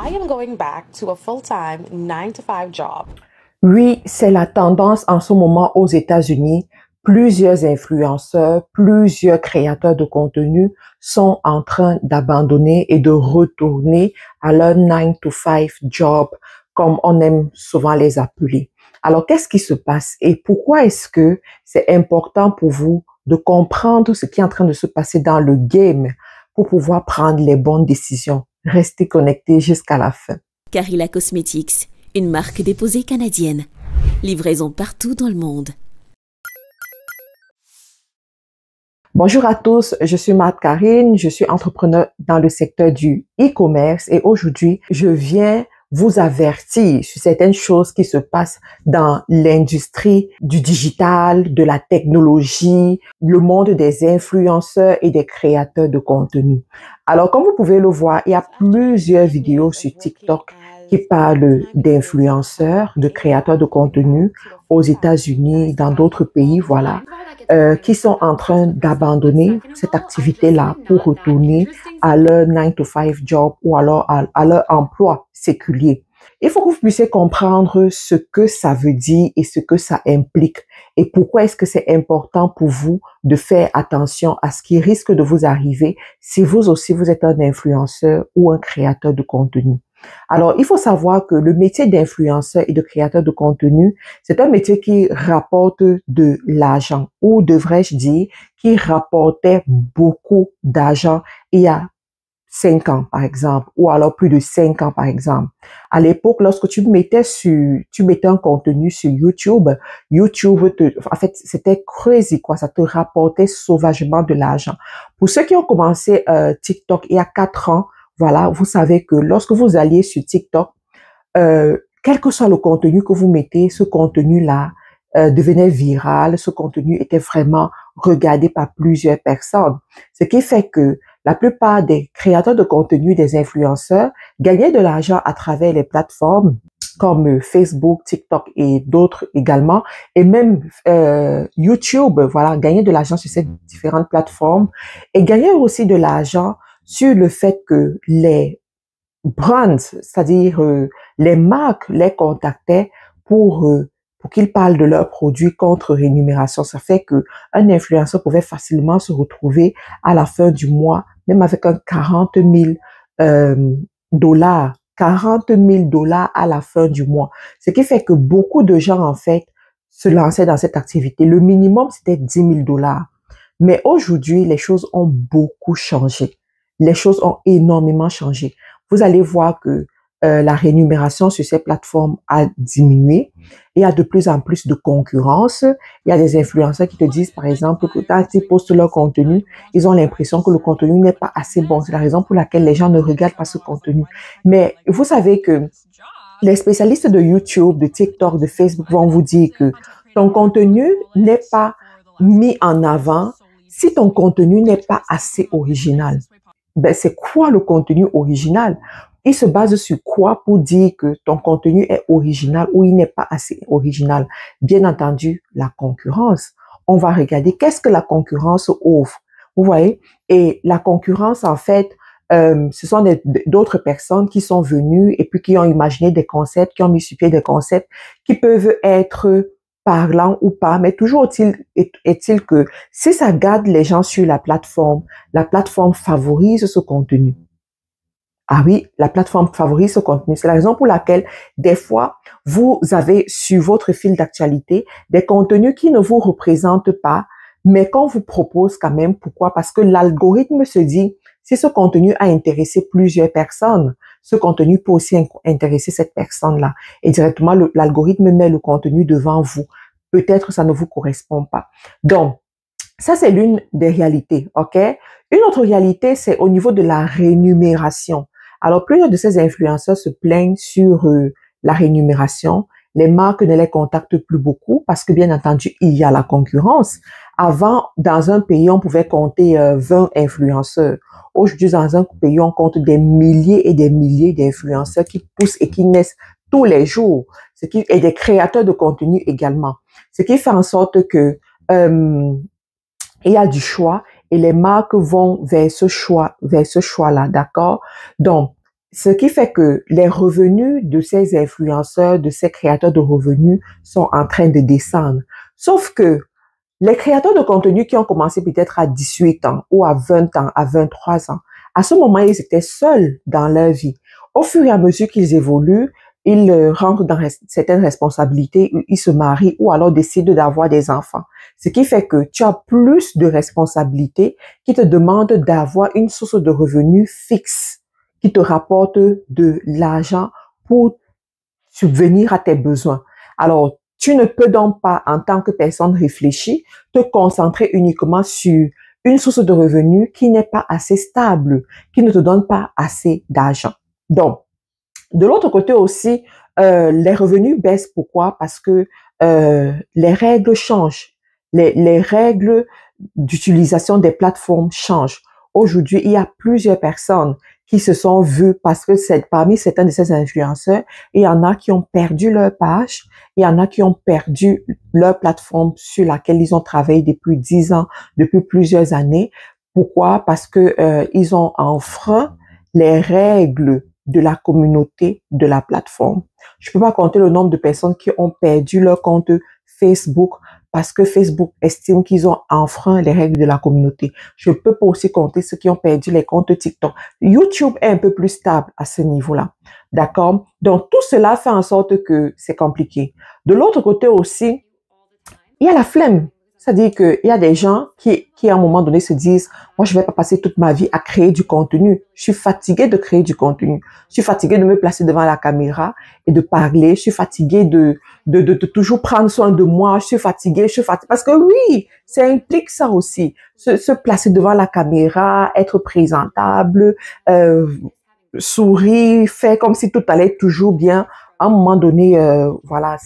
I am going back to a full-time 9 to 5 job. Oui, c'est la tendance en ce moment aux États-Unis. Plusieurs influenceurs, plusieurs créateurs de contenu sont en train d'abandonner et de retourner à leur 9 to 5 job, comme on aime souvent les appeler. Alors, qu'est-ce qui se passe et pourquoi est-ce que c'est important pour vous de comprendre ce qui est en train de se passer dans le game pour pouvoir prendre les bonnes décisions? Restez connectés jusqu'à la fin. Carilla Cosmetics, une marque déposée canadienne. Livraison partout dans le monde. Bonjour à tous, je suis Marthe Karine, je suis entrepreneur dans le secteur du e-commerce et aujourd'hui, je viens vous avertir sur certaines choses qui se passent dans l'industrie du digital, de la technologie, le monde des influenceurs et des créateurs de contenu. Alors, comme vous pouvez le voir, il y a plusieurs vidéos sur TikTok qui parlent d'influenceurs, de créateurs de contenu aux États-Unis, dans d'autres pays, voilà, qui sont en train d'abandonner cette activité-là pour retourner à leur 9 to 5 job ou alors à leur emploi séculier. Il faut que vous puissiez comprendre ce que ça veut dire et ce que ça implique et pourquoi est-ce que c'est important pour vous de faire attention à ce qui risque de vous arriver si vous aussi vous êtes un influenceur ou un créateur de contenu. Alors, il faut savoir que le métier d'influenceur et de créateur de contenu, c'est un métier qui rapporte de l'argent, ou devrais-je dire, qui rapportait beaucoup d'argent il y a 5 ans, par exemple, ou alors plus de 5 ans, par exemple. À l'époque, lorsque tu mettais un contenu sur YouTube, en fait, c'était crazy, quoi. Ça te rapportait sauvagement de l'argent. Pour ceux qui ont commencé TikTok il y a 4 ans, voilà, vous savez que lorsque vous alliez sur TikTok, quel que soit le contenu que vous mettez, ce contenu-là devenait viral, ce contenu était vraiment regardé par plusieurs personnes. Ce qui fait que la plupart des créateurs de contenu, des influenceurs, gagnaient de l'argent à travers les plateformes comme Facebook, TikTok et d'autres également, et même YouTube, voilà, gagnaient de l'argent sur ces différentes plateformes et gagnaient aussi de l'argent sur le fait que les brands, c'est-à-dire les marques, les contactaient pour qu'ils parlent de leurs produits contre rémunération. Ça fait que un influenceur pouvait facilement se retrouver à la fin du mois, même avec un 40 000 dollars, 40 000 dollars à la fin du mois. Ce qui fait que beaucoup de gens, en fait, se lançaient dans cette activité. Le minimum, c'était 10 000 dollars. Mais aujourd'hui, les choses ont beaucoup changé. Les choses ont énormément changé. Vous allez voir que la rémunération sur ces plateformes a diminué. Il y a de plus en plus de concurrence. Il y a des influenceurs qui te disent, par exemple, que quand ils postent leur contenu, ils ont l'impression que le contenu n'est pas assez bon. C'est la raison pour laquelle les gens ne regardent pas ce contenu. Mais vous savez que les spécialistes de YouTube, de TikTok, de Facebook vont vous dire que ton contenu n'est pas mis en avant si ton contenu n'est pas assez original. Ben, c'est quoi le contenu original? Il se base sur quoi pour dire que ton contenu est original ou il n'est pas assez original? Bien entendu, la concurrence. On va regarder qu'est-ce que la concurrence offre. Vous voyez? Et la concurrence, en fait, ce sont d'autres personnes qui sont venues et puis qui ont imaginé des concepts, qui ont mis sur pied des concepts qui peuvent être parlant ou pas, mais toujours est-il que si ça garde les gens sur la plateforme favorise ce contenu. Ah oui, la plateforme favorise ce contenu. C'est la raison pour laquelle, des fois, vous avez sur votre fil d'actualité des contenus qui ne vous représentent pas, mais qu'on vous propose quand même. Pourquoi? Parce que l'algorithme se dit, si ce contenu a intéressé plusieurs personnes, ce contenu peut aussi intéresser cette personne-là. Et directement, l'algorithme met le contenu devant vous. Peut-être ça ne vous correspond pas. Donc, ça, c'est l'une des réalités, OK? Une autre réalité, c'est au niveau de la rémunération. Alors, plusieurs de ces influenceurs se plaignent sur la rémunération. Les marques ne les contactent plus beaucoup parce que, bien entendu, il y a la concurrence. Avant, dans un pays, on pouvait compter 20 influenceurs. Aujourd'hui, dans un pays, on compte des milliers et des milliers d'influenceurs qui poussent et qui naissent tous les jours. Et des créateurs de contenu également. Ce qui fait en sorte que il y a du choix et les marques vont vers ce choix-là, d'accord? Donc, Ce qui fait que les revenus de ces influenceurs, de ces créateurs de revenus sont en train de descendre. Sauf que les créateurs de contenu qui ont commencé peut-être à 18 ans ou à 20 ans, à 23 ans, à ce moment, ils étaient seuls dans leur vie. Au fur et à mesure qu'ils évoluent, ils rentrent dans certaines responsabilités, ils se marient ou alors décident d'avoir des enfants. Ce qui fait que tu as plus de responsabilités qui te demandent d'avoir une source de revenus fixe qui te rapporte de l'argent pour subvenir à tes besoins. Alors, tu ne peux donc pas, en tant que personne réfléchie, te concentrer uniquement sur une source de revenus qui n'est pas assez stable, qui ne te donne pas assez d'argent. Donc, de l'autre côté aussi, les revenus baissent. Pourquoi? Parce que les règles changent. Les règles d'utilisation des plateformes changent. Aujourd'hui, il y a plusieurs personnes qui se sont vues parce que parmi certains de ces influenceurs, il y en a qui ont perdu leur page, il y en a qui ont perdu leur plateforme sur laquelle ils ont travaillé depuis 10 ans, depuis plusieurs années. Pourquoi? Parce que ils ont enfreint les règles de la communauté de la plateforme. Je peux pas compter le nombre de personnes qui ont perdu leur compte Facebook parce que Facebook estime qu'ils ont enfreint les règles de la communauté. Je peux pas aussi compter ceux qui ont perdu les comptes TikTok. YouTube est un peu plus stable à ce niveau-là. D'accord? Donc, tout cela fait en sorte que c'est compliqué. De l'autre côté aussi, il y a la flemme. C'est-à-dire qu'il y a des gens qui, à un moment donné, se disent, moi, je vais pas passer toute ma vie à créer du contenu. Je suis fatiguée de créer du contenu. Je suis fatiguée de me placer devant la caméra et de parler. Je suis fatiguée de toujours prendre soin de moi. Je suis fatiguée. Parce que oui, ça implique ça aussi. Se placer devant la caméra, être présentable, sourire, faire comme si tout allait toujours bien. À un moment donné, voilà,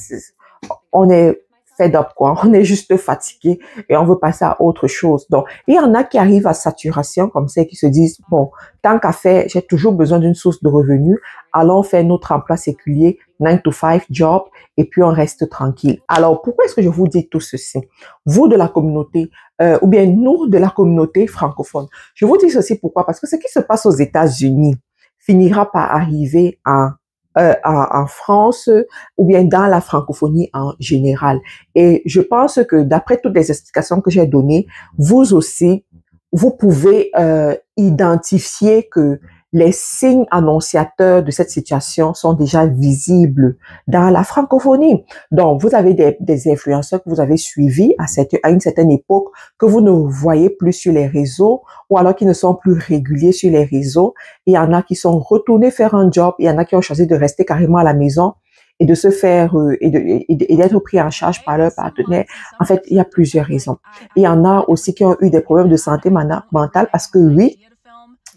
on est fed up, quoi. On est juste fatigué et on veut passer à autre chose. Donc, il y en a qui arrivent à saturation comme ça et qui se disent, bon, tant qu'à faire, j'ai toujours besoin d'une source de revenus. Allons faire notre emploi séculier, 9 to 5 job, et puis on reste tranquille. Alors, pourquoi est-ce que je vous dis tout ceci? Vous de la communauté, ou bien nous de la communauté francophone. Je vous dis ceci pourquoi? Parce que ce qui se passe aux États-Unis finira par arriver en France ou bien dans la francophonie en général. Et je pense que d'après toutes les explications que j'ai données, vous aussi, vous pouvez identifier que les signes annonciateurs de cette situation sont déjà visibles dans la francophonie. Donc, vous avez des influenceurs que vous avez suivis à une certaine époque que vous ne voyez plus sur les réseaux ou alors qui ne sont plus réguliers sur les réseaux. Il y en a qui sont retournés faire un job, il y en a qui ont choisi de rester carrément à la maison et de se faire et d'être pris en charge par leur partenaire. En fait, il y a plusieurs raisons. Il y en a aussi qui ont eu des problèmes de santé mentale parce que oui,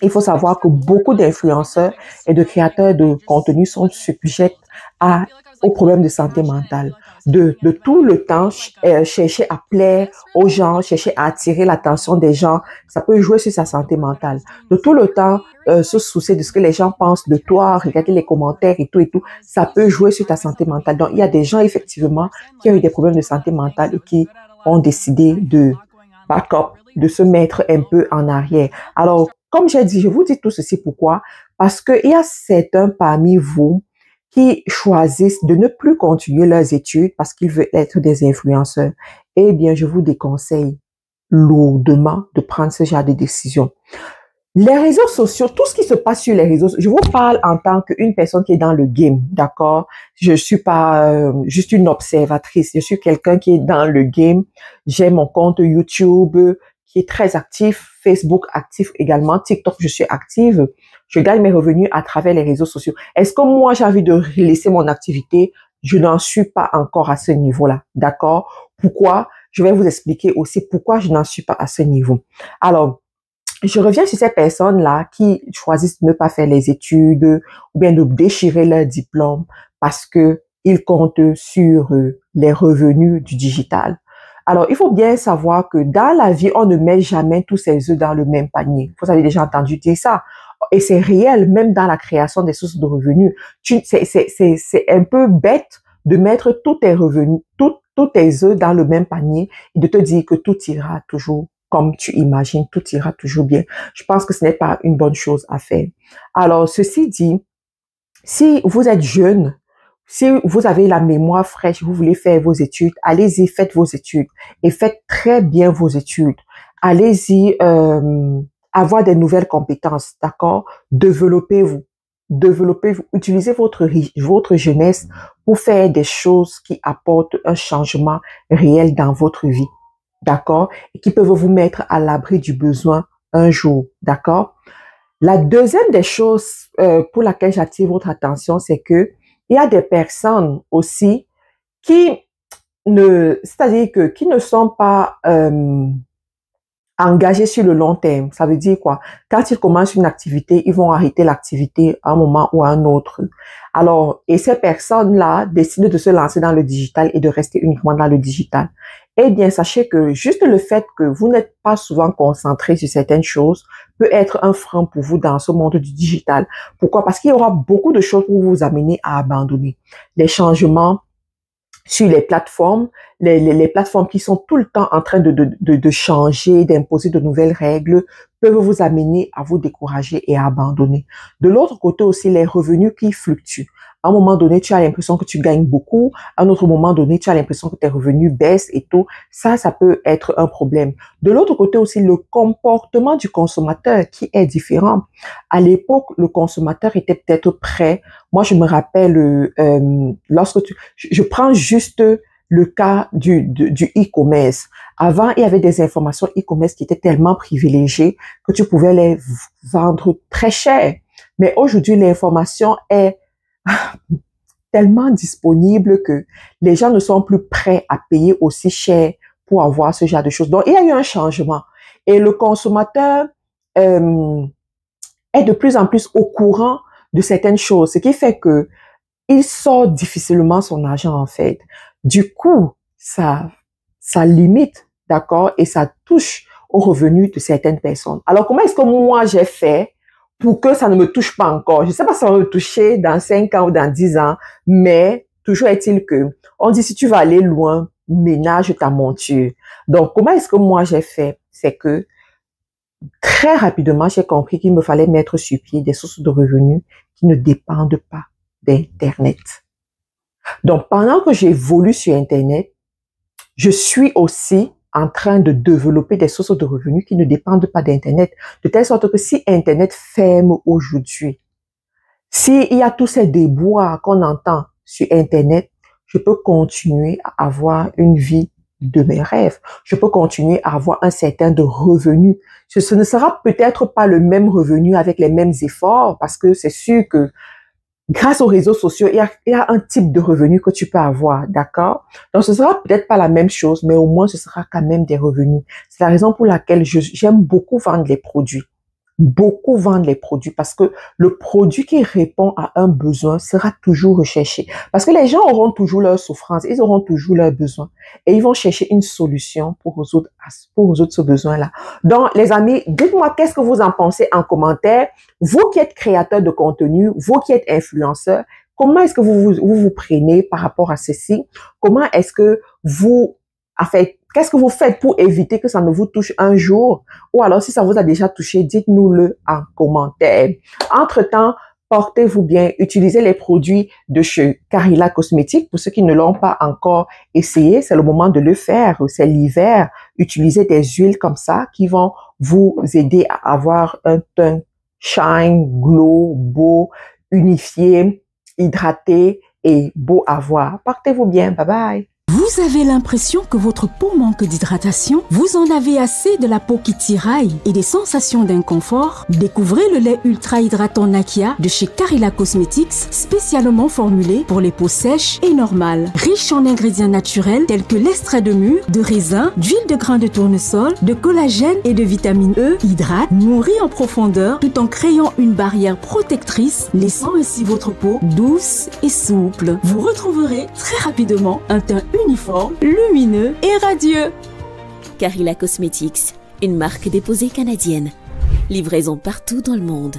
il faut savoir que beaucoup d'influenceurs et de créateurs de contenu sont sujets aux problèmes de santé mentale. De tout le temps chercher à plaire aux gens, chercher à attirer l'attention des gens, ça peut jouer sur sa santé mentale. De tout le temps se soucier de ce que les gens pensent de toi, regarder les commentaires et tout, ça peut jouer sur ta santé mentale. Donc, il y a des gens effectivement qui ont eu des problèmes de santé mentale et qui ont décidé de back up, de se mettre un peu en arrière. Alors, comme j'ai dit, je vous dis tout ceci pourquoi? Parce qu'il y a certains parmi vous qui choisissent de ne plus continuer leurs études parce qu'ils veulent être des influenceurs. Eh bien, je vous déconseille lourdement de prendre ce genre de décision. Les réseaux sociaux, tout ce qui se passe sur les réseaux, je vous parle en tant qu'une personne qui est dans le game, d'accord? Je suis pas juste une observatrice, je suis quelqu'un qui est dans le game. J'ai mon compte YouTube qui est très actif, Facebook actif également, TikTok je suis active. Je gagne mes revenus à travers les réseaux sociaux. Est-ce que moi j'ai envie de laisser mon activité? Je n'en suis pas encore à ce niveau-là, d'accord? Pourquoi? Je vais vous expliquer aussi pourquoi je n'en suis pas à ce niveau. Alors, je reviens sur ces personnes-là qui choisissent de ne pas faire les études ou bien de déchirer leur diplôme parce que ils comptent sur les revenus du digital. Alors, il faut bien savoir que dans la vie, on ne met jamais tous ses œufs dans le même panier. Vous avez déjà entendu dire ça. Et c'est réel, même dans la création des sources de revenus. C'est un peu bête de mettre tous tes revenus, tous tes œufs dans le même panier et de te dire que tout ira toujours comme tu imagines, tout ira toujours bien. Je pense que ce n'est pas une bonne chose à faire. Alors, ceci dit, si vous êtes jeune, si vous avez la mémoire fraîche, vous voulez faire vos études, allez-y, faites vos études et faites très bien vos études. Allez-y, avoir des nouvelles compétences, d'accord? Développez-vous. Développez-vous. Utilisez votre jeunesse pour faire des choses qui apportent un changement réel dans votre vie, d'accord? Et qui peuvent vous mettre à l'abri du besoin un jour, d'accord? La deuxième des choses pour laquelle j'attire votre attention, c'est que il y a des personnes aussi qui c'est-à-dire que qui ne sont pas engagés sur le long terme. Ça veut dire quoi? Quand ils commencent une activité, ils vont arrêter l'activité à un moment ou à un autre. Alors, et ces personnes-là décident de se lancer dans le digital et de rester uniquement dans le digital. Eh bien, sachez que juste le fait que vous n'êtes pas souvent concentré sur certaines choses peut être un frein pour vous dans ce monde du digital. Pourquoi? Parce qu'il y aura beaucoup de choses pour vous amener à abandonner. Les changements sur les plateformes, les plateformes qui sont tout le temps en train de changer, d'imposer de nouvelles règles, peuvent vous amener à vous décourager et à abandonner. De l'autre côté aussi, les revenus qui fluctuent. À un moment donné, tu as l'impression que tu gagnes beaucoup. À un autre moment donné, tu as l'impression que tes revenus baissent et tout. Ça peut être un problème. De l'autre côté aussi, le comportement du consommateur qui est différent. À l'époque, le consommateur était peut-être prêt. Moi, je me rappelle, je prends juste le cas du e-commerce. Avant, il y avait des informations e-commerce qui étaient tellement privilégiées que tu pouvais les vendre très cher. Mais aujourd'hui, l'information est tellement disponible que les gens ne sont plus prêts à payer aussi cher pour avoir ce genre de choses. Donc, il y a eu un changement. Et le consommateur est de plus en plus au courant de certaines choses, ce qui fait que il sort difficilement son argent, en fait. Du coup, ça limite, d'accord, et ça touche aux revenus de certaines personnes. Alors, comment est-ce que moi j'ai fait pour que ça ne me touche pas encore? Je ne sais pas si ça va me toucher dans 5 ans ou dans 10 ans, mais toujours est-il que on dit si tu vas aller loin, ménage ta monture. Donc, comment est-ce que moi j'ai fait? C'est que très rapidement, j'ai compris qu'il me fallait mettre sur pied des sources de revenus qui ne dépendent pas d'Internet. Donc, pendant que j'évolue sur Internet, je suis aussi en train de développer des sources de revenus qui ne dépendent pas d'Internet, de telle sorte que si Internet ferme aujourd'hui, s'il y a tous ces déboires qu'on entend sur Internet, je peux continuer à avoir une vie de mes rêves. Je peux continuer à avoir un certain de revenus. Ce ne sera peut-être pas le même revenu avec les mêmes efforts parce que c'est sûr que grâce aux réseaux sociaux, il y a un type de revenu que tu peux avoir, d'accord? Donc, ce sera peut-être pas la même chose, mais au moins, ce sera quand même des revenus. C'est la raison pour laquelle j'aime beaucoup vendre les produits. Beaucoup vendre les produits parce que le produit qui répond à un besoin sera toujours recherché. Parce que les gens auront toujours leurs souffrances, ils auront toujours leurs besoins et ils vont chercher une solution pour résoudre ce besoin-là. Donc, les amis, dites-moi qu'est-ce que vous en pensez en commentaire. Vous qui êtes créateur de contenu, vous qui êtes influenceur, comment est-ce que vous prenez par rapport à ceci? Comment est-ce que qu'est-ce que vous faites pour éviter que ça ne vous touche un jour? Ou alors, si ça vous a déjà touché, dites-nous-le en commentaire. Entre-temps, portez-vous bien. Utilisez les produits de chez Carilla Cosmétiques. Pour ceux qui ne l'ont pas encore essayé, c'est le moment de le faire. C'est l'hiver. Utilisez des huiles comme ça qui vont vous aider à avoir un teint shine, glow, beau, unifié, hydraté et beau à voir. Portez-vous bien. Bye bye. Vous avez l'impression que votre peau manque d'hydratation? Vous en avez assez de la peau qui tiraille et des sensations d'inconfort? Découvrez le lait ultra hydratant Nakia de chez Carilla Cosmetics, spécialement formulé pour les peaux sèches et normales. Riche en ingrédients naturels tels que l'extrait de mûre, de raisin, d'huile de grain de tournesol, de collagène et de vitamine E, hydrate, nourrit en profondeur tout en créant une barrière protectrice, laissant ainsi votre peau douce et souple. Vous retrouverez très rapidement un teint uniforme, lumineux et radieux. Carilla Cosmetics, une marque déposée canadienne. Livraison partout dans le monde.